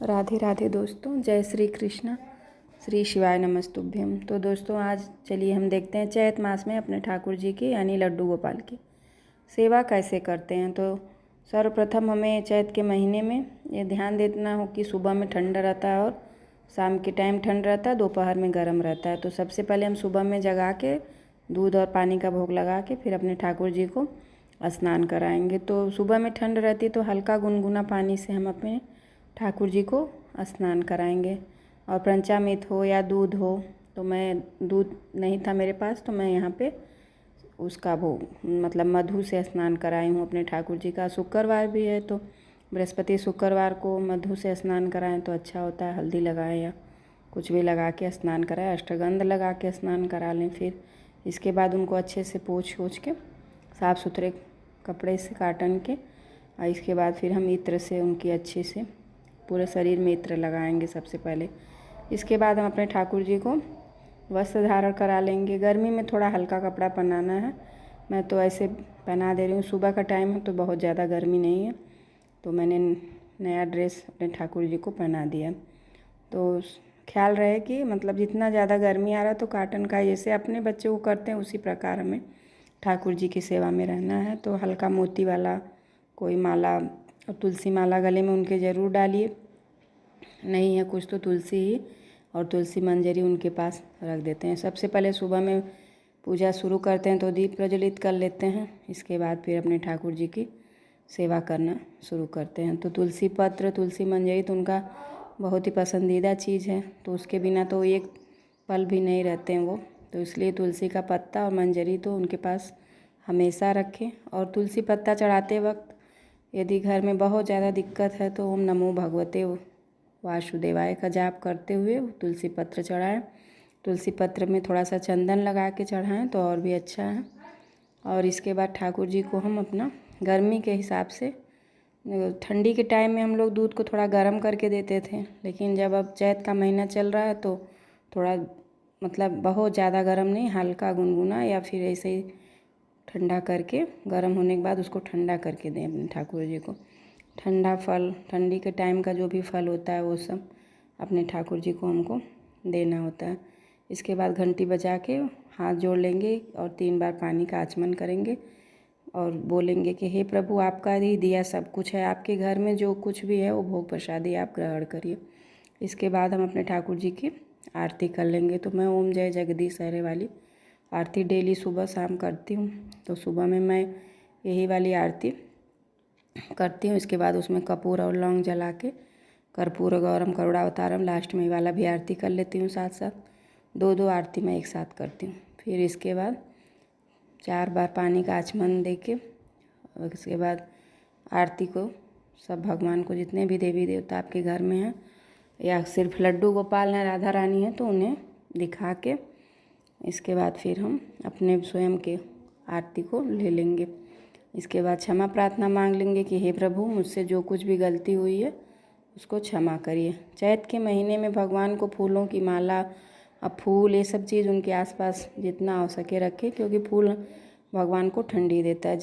राधे राधे दोस्तों, जय श्री कृष्ण, श्री शिवाय नमस्तुभ्यम। तो दोस्तों आज चलिए हम देखते हैं चैत मास में अपने ठाकुर जी की यानी लड्डू गोपाल की सेवा कैसे करते हैं। तो सर्वप्रथम हमें चैत के महीने में ये ध्यान देना हो कि सुबह में ठंडा रहता है और शाम के टाइम ठंड रहता है, दोपहर में गर्म रहता है। तो सबसे पहले हम सुबह में जगा के दूध और पानी का भोग लगा के फिर अपने ठाकुर जी को स्नान कराएंगे। तो सुबह में ठंड रहती तो हल्का गुनगुना पानी से हम अपने ठाकुर जी को स्नान कराएंगे। और पंचामृत हो या दूध हो, तो मैं दूध नहीं था मेरे पास तो मैं यहाँ पे उसका भोग मतलब मधु से स्नान कराई हूँ अपने ठाकुर जी का। शुक्रवार भी है तो बृहस्पति शुक्रवार को मधु से स्नान कराएं तो अच्छा होता है। हल्दी लगाएं या कुछ भी लगा के स्नान कराएं, अष्टगंध लगा के स्नान करा लें। फिर इसके बाद उनको अच्छे से पोंछ के साफ़ सुथरे कपड़े से काटन के, और इसके बाद फिर हम इत्र से उनकी अच्छे से पूरे शरीर में इत्र लगाएंगे सबसे पहले। इसके बाद हम अपने ठाकुर जी को वस्त्र धारण करा लेंगे। गर्मी में थोड़ा हल्का कपड़ा पहनाना है, मैं तो ऐसे पहना दे रही हूँ। सुबह का टाइम है तो बहुत ज़्यादा गर्मी नहीं है, तो मैंने नया ड्रेस अपने ठाकुर जी को पहना दिया। तो ख्याल रहे कि मतलब जितना ज़्यादा गर्मी आ रहा है तो काटन का जैसे अपने बच्चे को करते हैं उसी प्रकार हमें ठाकुर जी की सेवा में रहना है। तो हल्का मोती वाला कोई माला और तुलसी माला गले में उनके ज़रूर डालिए, नहीं है कुछ तो तुलसी ही और तुलसी मंजरी उनके पास रख देते हैं। सबसे पहले सुबह में पूजा शुरू करते हैं तो दीप प्रज्वलित कर लेते हैं। इसके बाद फिर अपने ठाकुर जी की सेवा करना शुरू करते हैं। तो तुलसी पत्र तुलसी मंजरी तो उनका बहुत ही पसंदीदा चीज़ है, तो उसके बिना तो एक पल भी नहीं रहते हैं वो। तो इसलिए तुलसी का पत्ता और मंजरी तो उनके पास हमेशा रखें। और तुलसी पत्ता चढ़ाते वक्त यदि घर में बहुत ज़्यादा दिक्कत है तो ओम नमो भगवते वासुदेवाय का जाप करते हुए तुलसी पत्र चढ़ाएं। तुलसी पत्र में थोड़ा सा चंदन लगा के चढ़ाएं तो और भी अच्छा है। और इसके बाद ठाकुर जी को हम अपना गर्मी के हिसाब से, ठंडी के टाइम में हम लोग दूध को थोड़ा गर्म करके देते थे, लेकिन जब अब चैत का महीना चल रहा है तो थोड़ा मतलब बहुत ज़्यादा गर्म नहीं, हल्का गुनगुना या फिर ऐसे ही ठंडा करके, गर्म होने के बाद उसको ठंडा करके दें अपने ठाकुर जी को। ठंडा फल, ठंडी के टाइम का जो भी फल होता है वो सब अपने ठाकुर जी को हमको देना होता है। इसके बाद घंटी बजा के हाथ जोड़ लेंगे और 3 बार पानी का आचमन करेंगे और बोलेंगे कि हे प्रभु, आपका ही दिया सब कुछ है, आपके घर में जो कुछ भी है वो भोग प्रसादी आप ग्रहण करिए। इसके बाद हम अपने ठाकुर जी की आरती कर लेंगे। तो मैं ओम जय जगदीश हरे वाली आरती डेली सुबह शाम करती हूँ। तो सुबह में मैं यही वाली आरती करती हूँ। इसके बाद उसमें कपूर और लौंग जला के कर्पूर गौरम करुणावतारम लास्ट में वाला भी आरती कर लेती हूँ साथ साथ। 2 आरती मैं एक साथ करती हूँ। फिर इसके बाद 4 बार पानी का आचमन दे के, और इसके बाद आरती को सब भगवान को, जितने भी देवी देवता आपके घर में हैं या सिर्फ लड्डू गोपाल हैं, राधा रानी हैं, तो उन्हें दिखा के इसके बाद फिर हम अपने स्वयं के आरती को ले लेंगे। इसके बाद क्षमा प्रार्थना मांग लेंगे कि हे प्रभु, मुझसे जो कुछ भी गलती हुई है उसको क्षमा करिए। चैत के महीने में भगवान को फूलों की माला और फूल ये सब चीज़ उनके आसपास जितना हो सके रखें, क्योंकि फूल भगवान को ठंडी देता है।